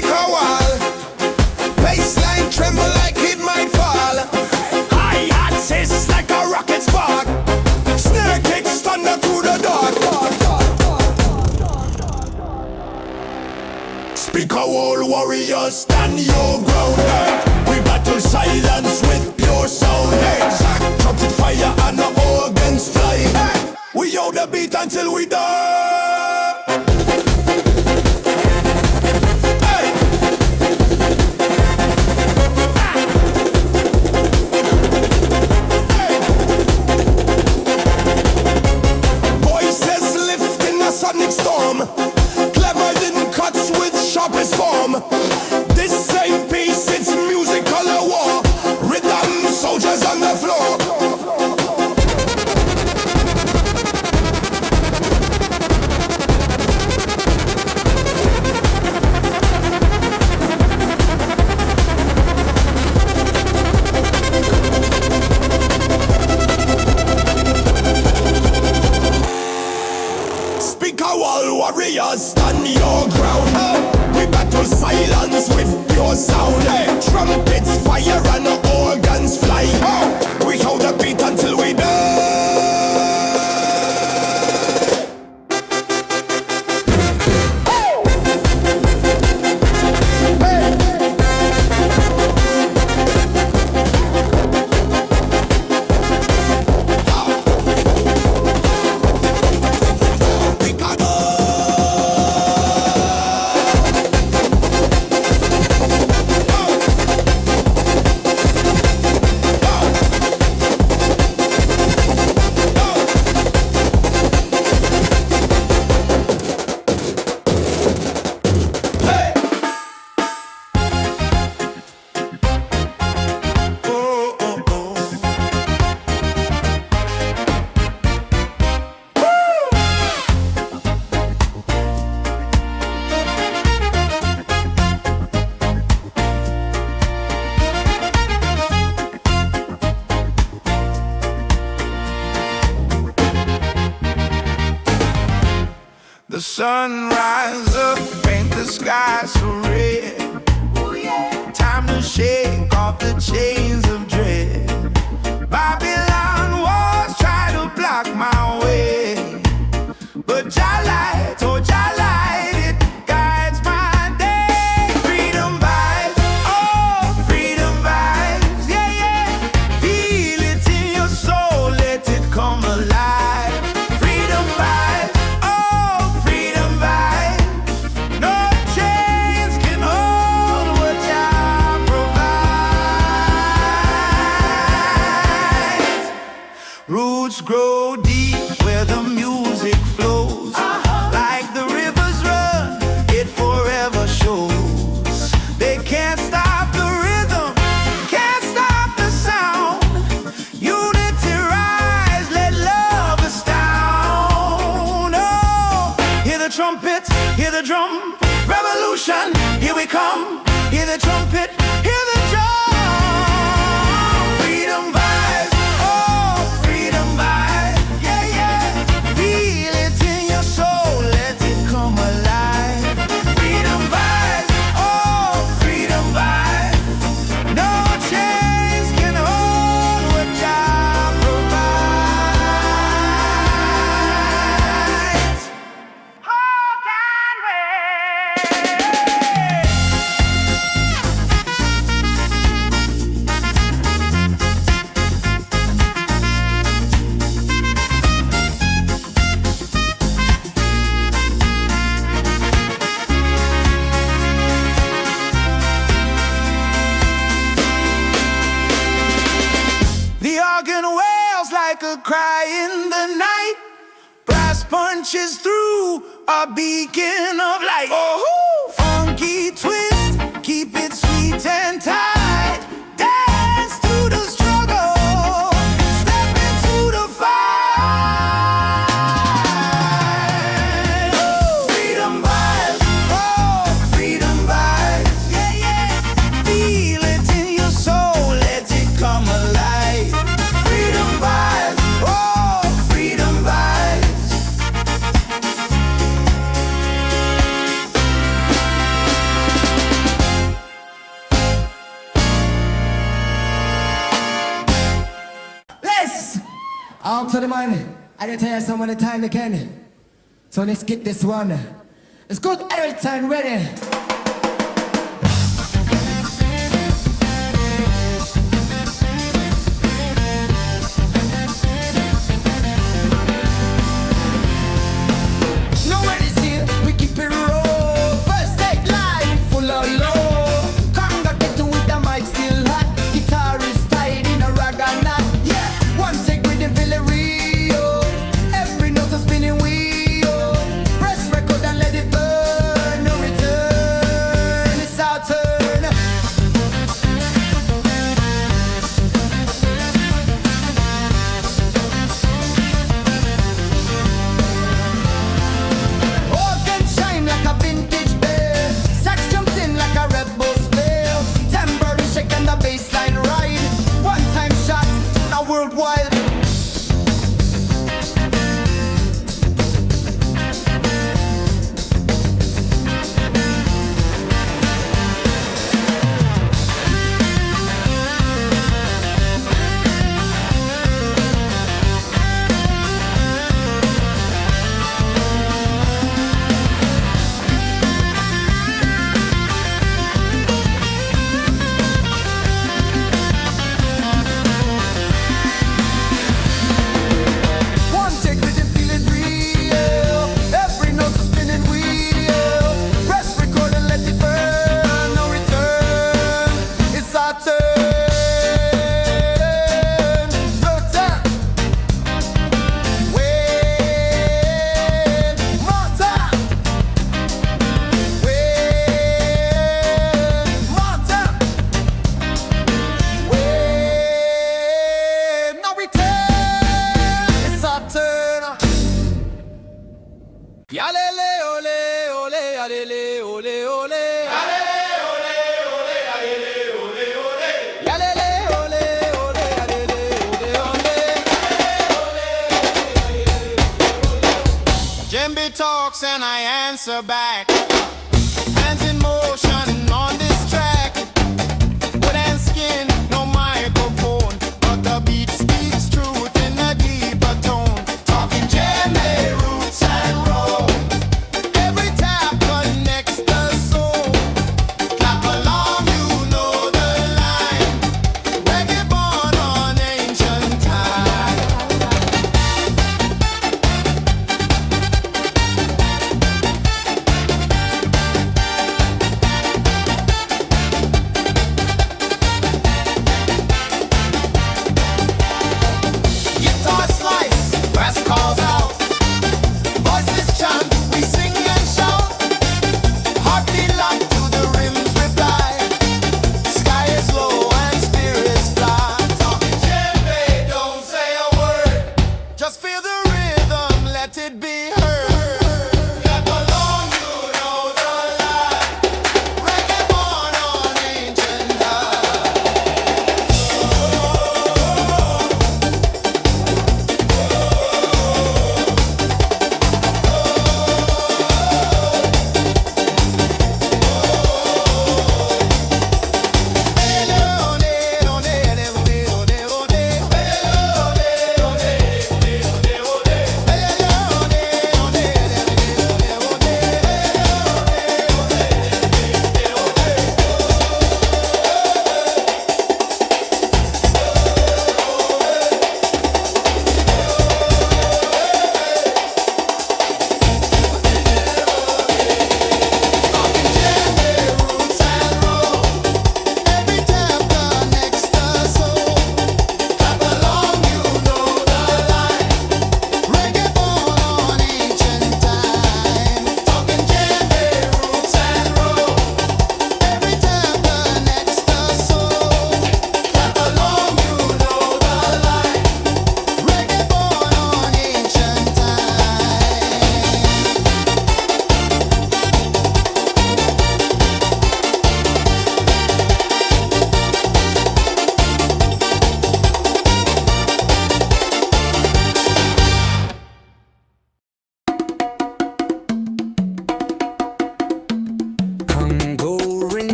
speak a wall. Baseline tremble like it might fall. Hi-hat hiss like a rocket spark. Snare kicks thunder through the dark. Speak a wall, warriors, stand your ground. We battle silence with pure sound. Sack, trumpet fire and the organs fly. We hold the beat until we die. Voices lift in a sonic storm. Clever in cuts with sharpest form. This same piece, it's musical war. Rhythm soldiers on the floor. Speak a wall, warriors, stand your ground. We battle silence with pure sound. Trumpets fire and the organs fly. We hold the beat until we die. The sun rise up, paint the sky so red. Time to shake off the chains of dread. Babylon walls try to block my way, but Jah light, oh Jah light, it guides my day. Freedom vibes, oh freedom vibes, yeah yeah. Feel it in your soul, let it come alive. Freedom vibes. Roots grow deep where the music flows. Like the rivers run, it forever shows. They can't stop the rhythm, can't stop the sound. Unity rise, let love astound. Oh, hear the trumpet, hear the drum. Revolution, here we come. Hear the trumpet, hear the drum. Freedom vibes. Like a cry in the night, brass punches through a beacon of light. Oh, funky twist, keep it sweet and tight. Dance through the struggle, step into the fight. Freedom vibes, oh, freedom vibes, yeah, yeah. Feel it in your soul, let it come alive. Freedom vibes. Talk to the man. I didn't tell you so many times again. So let's get this one. It's good every time ready. Nobody's here, we keep it raw. First take life, full of love. Conga get to with the mic still hot. Guitar is tied in a rag and knot. Yeah, one take with the Villarreal. Every note is spinning wheel. Press record and let it burn. No return, it's our turn. Organ shine like a vintage bell. Sax jumps in like a Red Bull spell. Tambourine shake and the bassline ride. One time shot, now worldwide. One take with it, feel it real. Every note is spinning wheel. Press record and let it burn. No return, it's our turn. No time. Wait, more time. Wait, more time. Wait, no return, it's our turn. Yalele, ole, ole, yalele, ole, ole. Yalele, ole, ole, yalele, ole, ole. Yalele, ole, ole, yalele, ole, ole. Jimby talks and I answer back. Hands in motion on this track. Wood and skin, no microphone, but the beat speaks truth in a deeper tone. Talking Jamaican roots and roll. Every tap connects the soul. Clap along, you know the line. Reggae born on ancient time.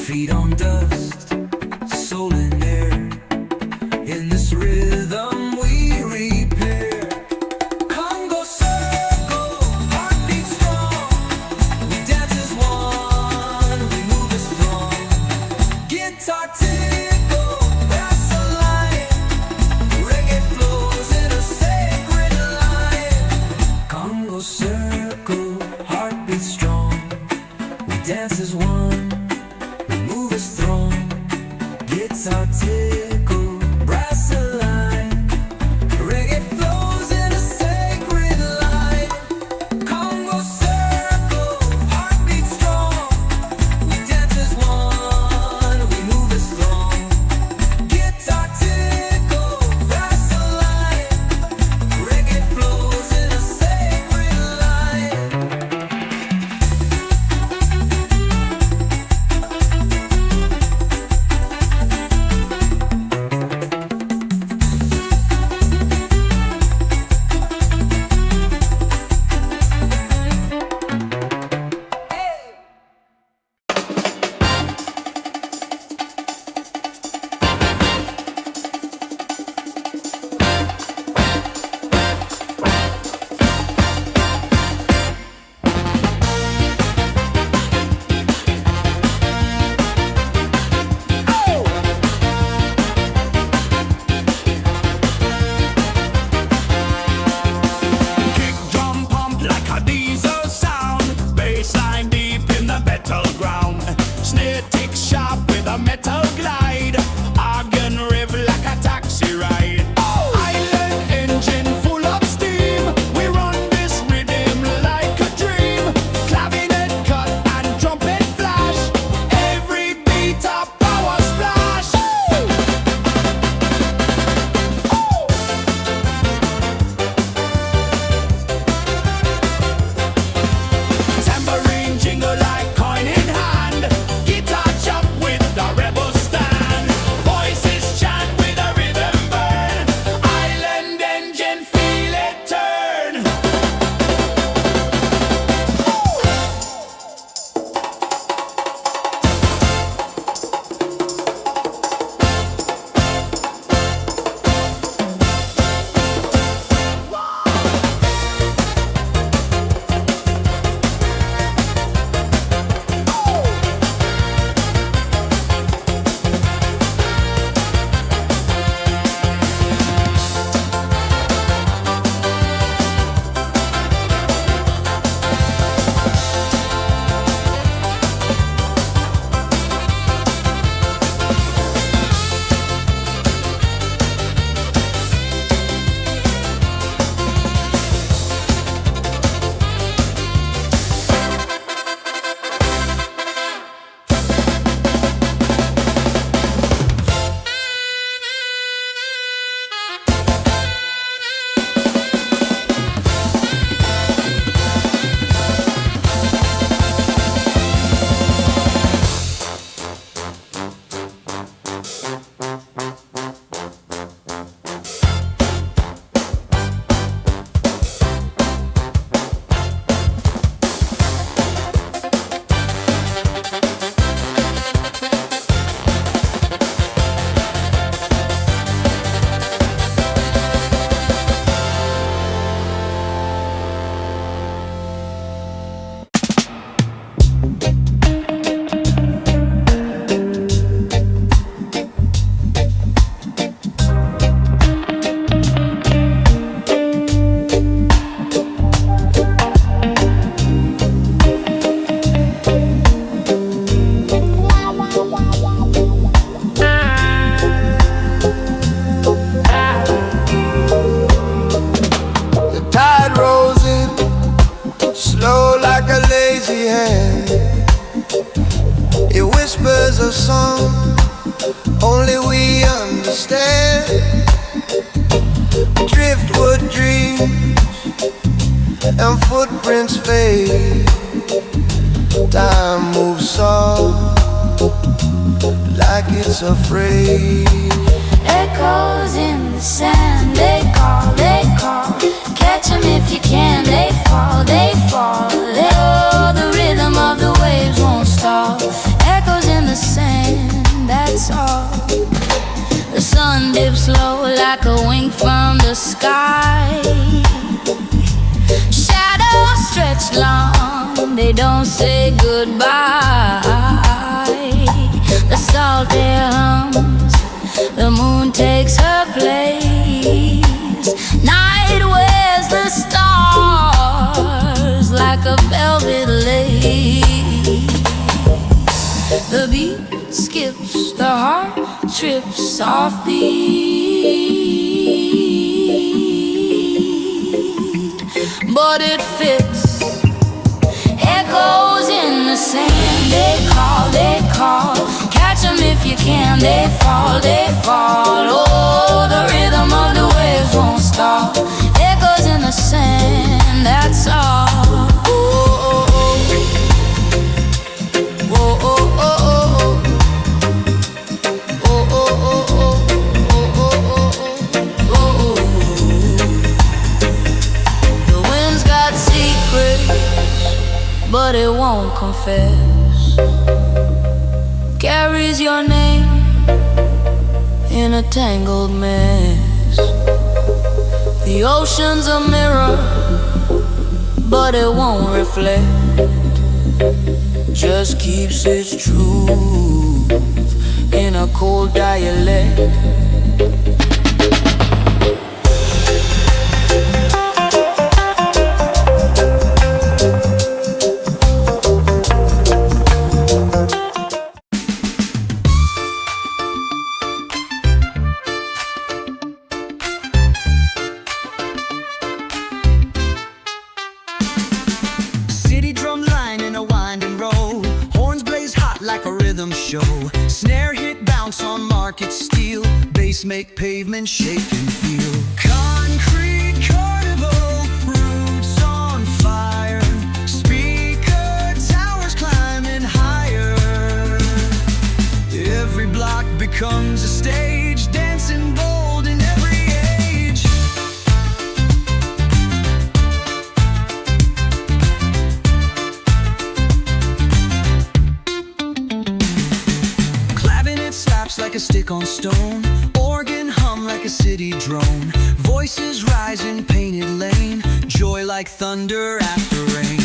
Feet on dust, soul in air. In this rhythm we repair. Congo circle, heartbeat strong. We dance as one, we move as strong. Guitar tickle, brass align. Reggae flows in a sacred line. Congo circle, heartbeat strong. We dance as one, we move as strong. Guitar tickle, brass align. Reggae flows in a sacred line. Congo circle, heartbeat strong. We dance as one, we move as strong. Guitar tickle, brass align. Reggae flows in a sacred line. Kick drum pump like a diesel sound. Bassline deep in the battleground. Snare tick sharp with a metal glide. Organ rev like a taxi ride. Island engine full of steam. We run this rhythm like a dream. Clavinet cut and trumpet flash. Every beat a power splash. Tambourine jingle like coin in hand. Guitar chop with the rebel stand. Voices chant with a rhythm burn. Island engine feel it turn. The tide rolls in, slow like a lazy hand. It whispers a song only we understand. Driftwood dreams and footprints fade. Time moves soft like it's afraid. Echoes in the sand, they call, they call. Catch 'em if you can, they fall, they fall. Oh, the rhythm of the waves won't stop. Echoes in the sand. don't say goodbye. The salt air hums, the moon takes her place. Night wears the stars like a velvet lace. The beat skips, the heart trips off beat, but it fits. Echoes in the sand, they call. Catch them if you can, they fall. Oh, the rhythm of the waves won't stop. Echoes in the sand, that's all. But it won't confess. Carries your name in a tangled mess. The ocean's a mirror, but it won't reflect. Just keeps its truth in a cold dialect. Snare hit, bounce on market steel. Bass make pavement shake and feel. Concrete carnival, roots on fire. Speaker towers climbing higher. Every block becomes a stage, dancing bold in every age. Like a stick on stone, organ hum like a city drone. Voices rise in painted lane, joy like thunder after rain.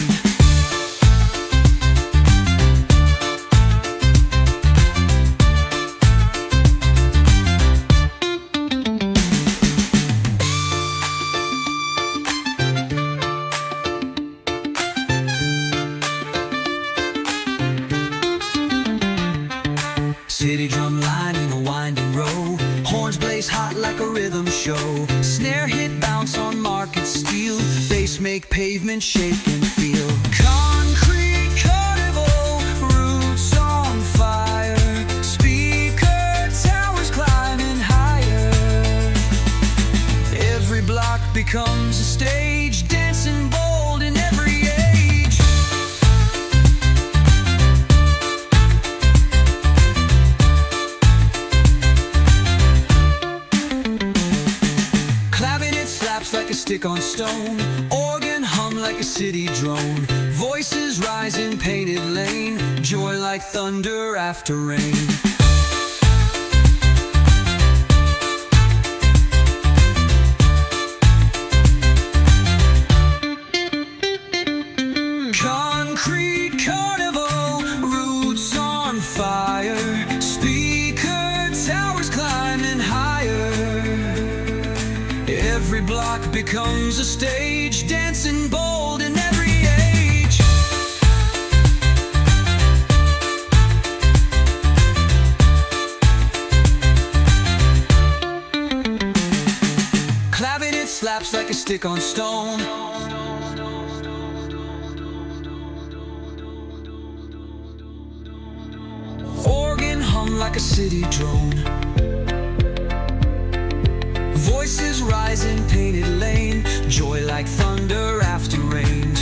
City drum line in a winding row, horns blaze hot like a rhythm show. Snare hit, bounce on market steel. Bass make pavement shake and feel. Concrete carnival, roots on fire. Speaker towers climbing higher. Every block becomes a stage, dancing bold in every age. Like a stick on stone, organ hum like a city drone. Voices rise in painted lane, joy like thunder after rain. Concrete carnival, roots on fire. Speaker towers climbing higher. Every block becomes a stage, dancing bold in every age. Clavinet slaps like a stick on stone. Organ hum like a city drone. Voices rise in painted lane, joy like thunder after rain.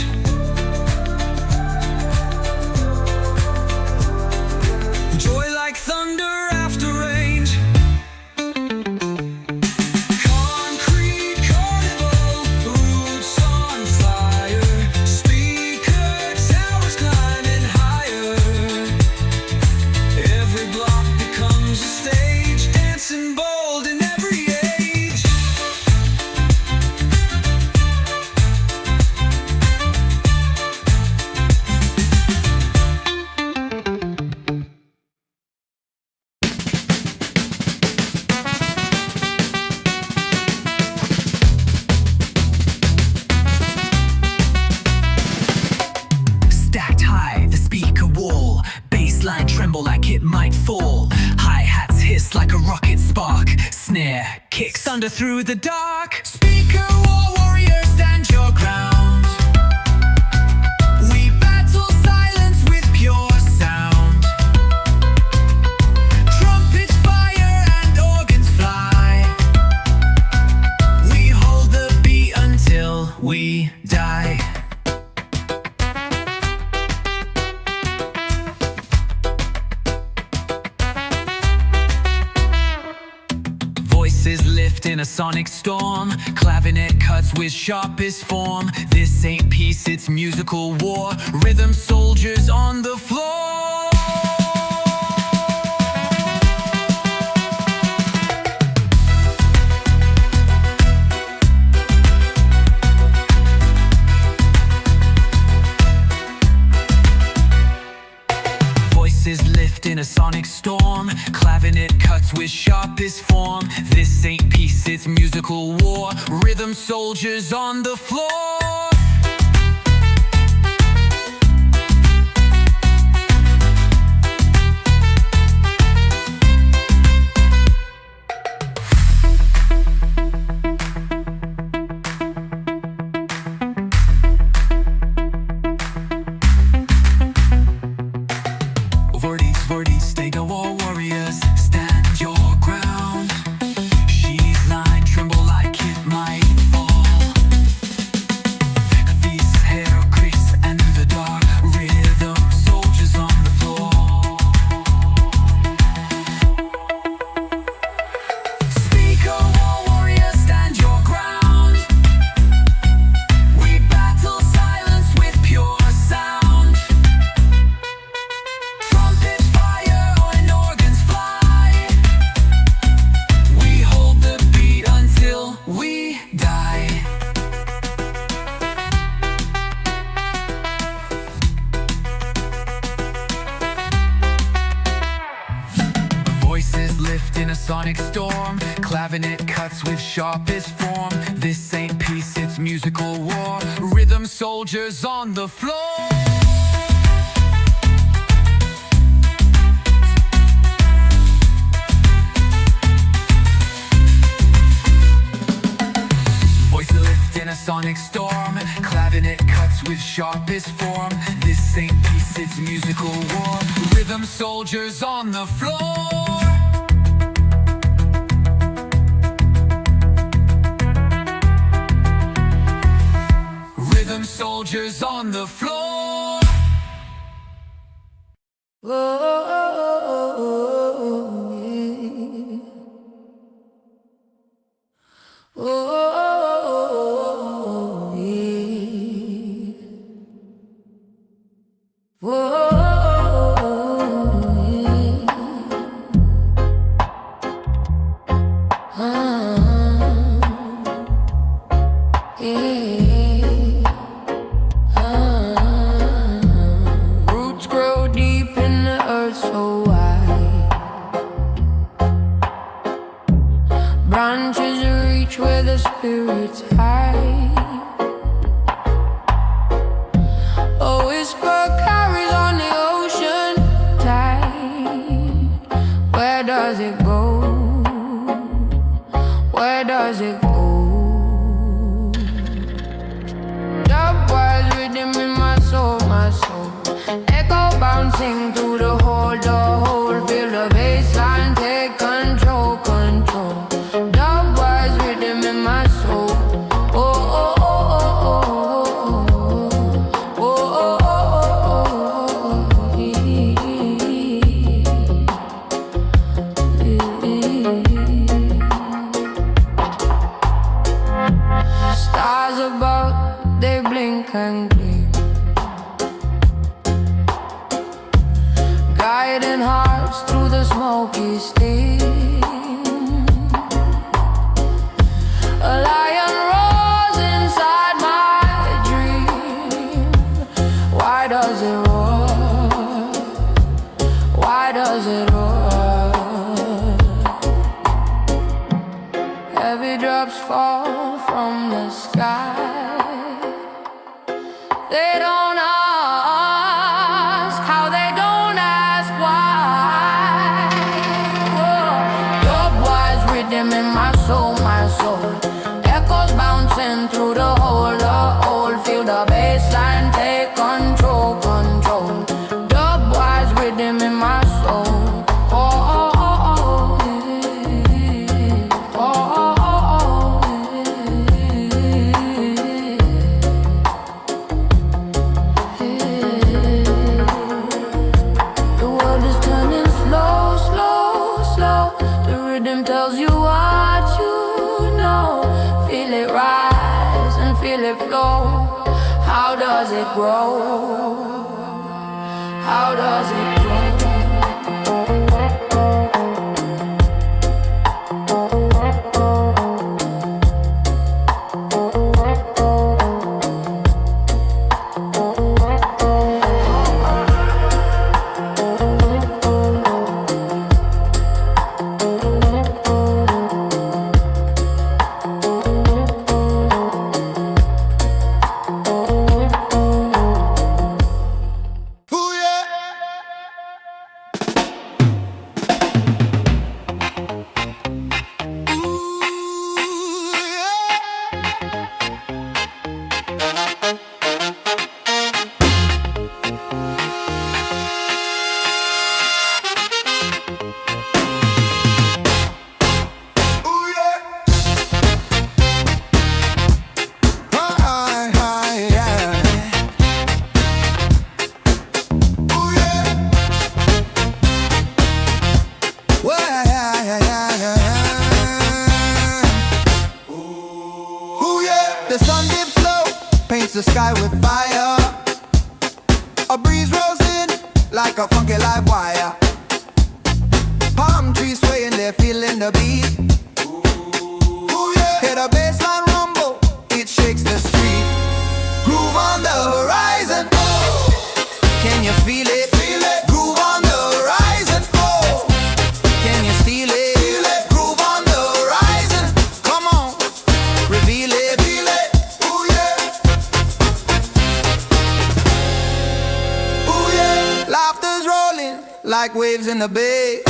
Joy like thunder after rain. Concrete carnival, roots on fire. Speaker towers climbing higher. Every block becomes a stage, dancing bold in every age. it might fall. Hi-hats hiss like a rocket spark. Snare kicks thunder through the dark. Speaker warrior, stand your ground. We battle silence with pure sound. Trumpets fire and organs fly. We hold the beat until we die. Voices lift in a sonic storm. Clavinet cuts with sharpest form. This ain't peace, it's musical war. Rhythm soldiers on the floor. Voices lift in a sonic storm. Clavinet cuts with sharpest form. This ain't peace, it's musical war. Rhythm soldiers on the floor. Vorties, they go all warriors, stand your ground. She's line, tremble like it might fall. These hair crease and through the dark, rhythm soldiers on the floor. Speaker warrior, stand your ground. We battle silence with pure sound. Trumpet fire and organs fly. We hold the beat until we die. Voices lift in a sonic storm. Clavinet cuts with sharpest form. This ain't peace, it's musical war. Rhythm soldiers on the floor. Voice lift in a sonic storm. Clavinet cuts with sharpest form. This ain't peace, it's musical war. Rhythm soldiers on the floor. Rhythm soldiers on the floor. Roots grow deep in the earth so wide. Branches reach where the spirits hide. A whisper carries on the ocean tide. Where does it go? Where does it go? Dubwise rhythm in my soul, my soul. Echo bouncing through the whole. Feel the bassline take control, control. Dubwise rhythm in my soul. Oh, oh, oh, oh, oh, oh, oh, oh, oh. Stars above, they blink and gleam, guiding hearts through the smoky steam. A lion roars inside my dream. Why does it roar? Why does it roar? Heavy drops fall from the sky. They don't ask how, they don't ask why. in my soul, my soul. Echoes bouncing through the whole. Feel the bassline take control, control. Dub-wise rhythm in my soul. Oh, oh, oh, oh, oh, oh, The world is turning slow, slow, slow. The rhythm tells you what you know. Feel it rise and feel it flow. How does it grow? How does it grow? The sun dips low, paints the sky with fire. A breeze rolls in like a funky live wire. Palm trees swaying, they're feeling the beat. Ooh, yeah. Hear the bassline rumble, it shakes the street. Groove on the horizon, oh. Can you feel it? Feel it. Groove on the horizon, oh. Can you steal it? Feel it. Groove on the horizon, come on, reveal it. Laughter's rolling like waves in the bay.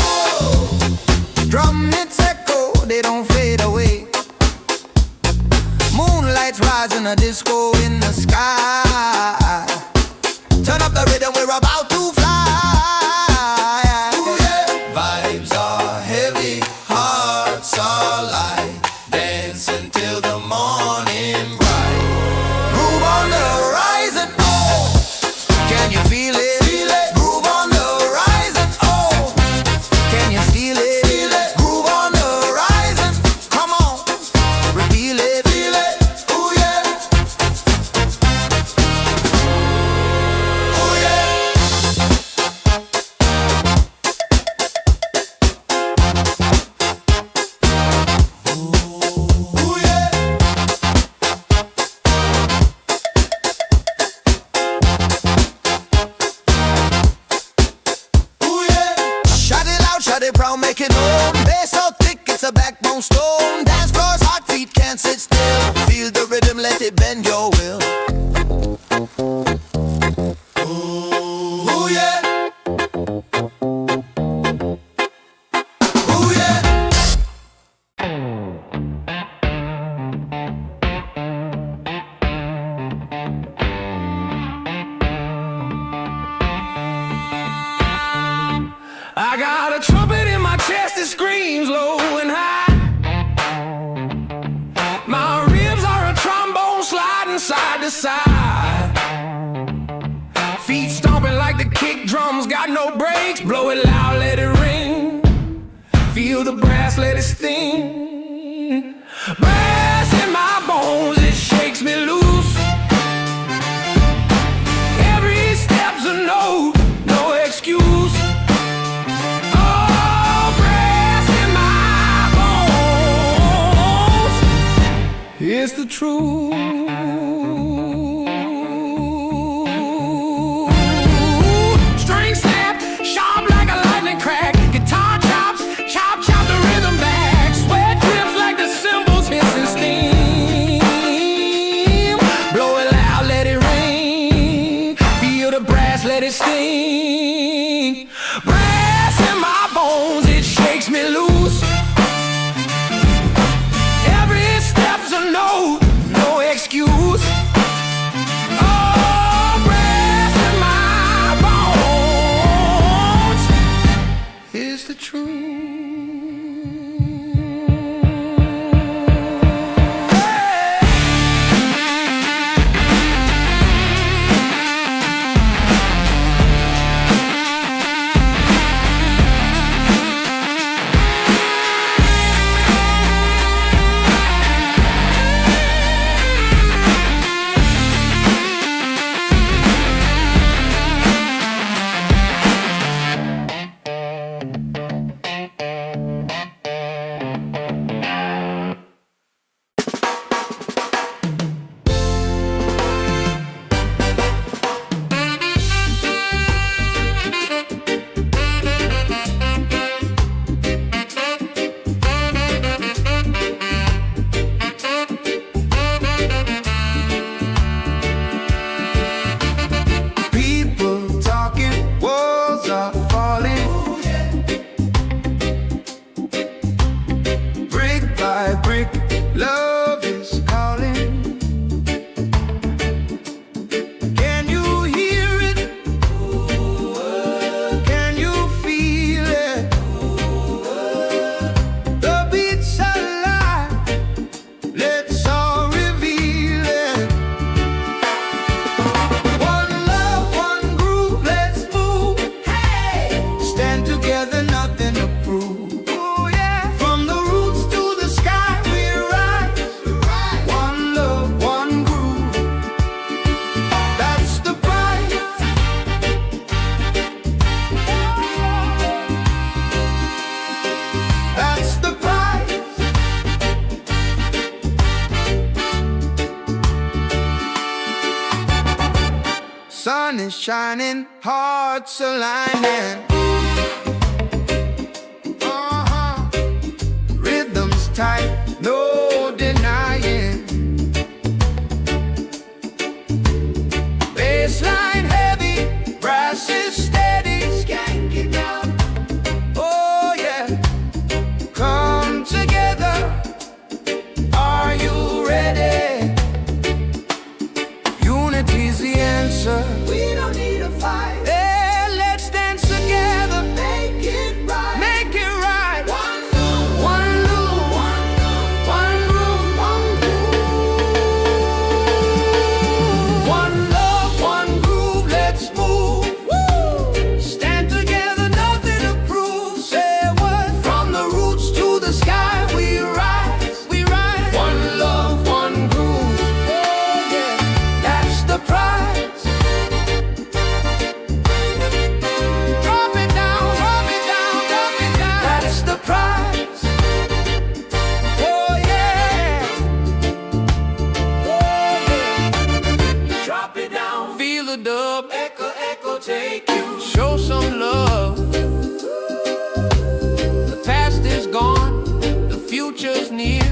Drum hits echo, they don't fade away. Moonlight's rising, a disco in the sky. Turn up the rhythm, we're about to fly. Ooh, yeah. Vibes are heavy, hearts are light. Dance until the morning bright. Move on the horizon, oh. Can you feel it? Brown, make it known. Bass so thick, it's a backbone stone. Dance floors, hot feet can't sit still. Feel the rhythm, let it bend your will. Ooh, yeah. Ooh, yeah. I got a trumpet in my chest that screams low and high. My ribs are a trombone sliding side to side. Feet stomping like the kick drums, got no brakes. Blow it loud, let it ring. Feel the brass, let it sting. Brass in my bones, it shakes me loose. Every step's a note, no excuse. It's the truth. String snap, sharp like a lightning crack. Guitar chops, chop, chop the rhythm back. Sweat drips like the cymbals hissing steam. Blow it loud, let it ring. Feel the brass, let it sting. Brass in my bones, it shakes me loose. truth. Love is calling. Can you hear it? Can you feel it? The beats alive. Let's all reveal it. One love, one groove. Let's move. Hey, stand together, nothing to prove. Sun is shining, hearts aligning. Rhythms tight, no denying. Bassline heavy, brass is steady. Skank it down. Oh yeah, come together. Are you ready? Unity's the answer. We don't need a fight. Yeah, let's dance together. Make it right. Make it right. One love, one love, one love, one groove, one groove. One love, one groove. Let's move. Woo! Stand together, nothing to prove. Say what? From the roots to the sky, we rise. We rise. One love, one groove. Oh yeah, that's the prize. Dub. Echo, echo, take you. Show some love. The past is gone, the future's near.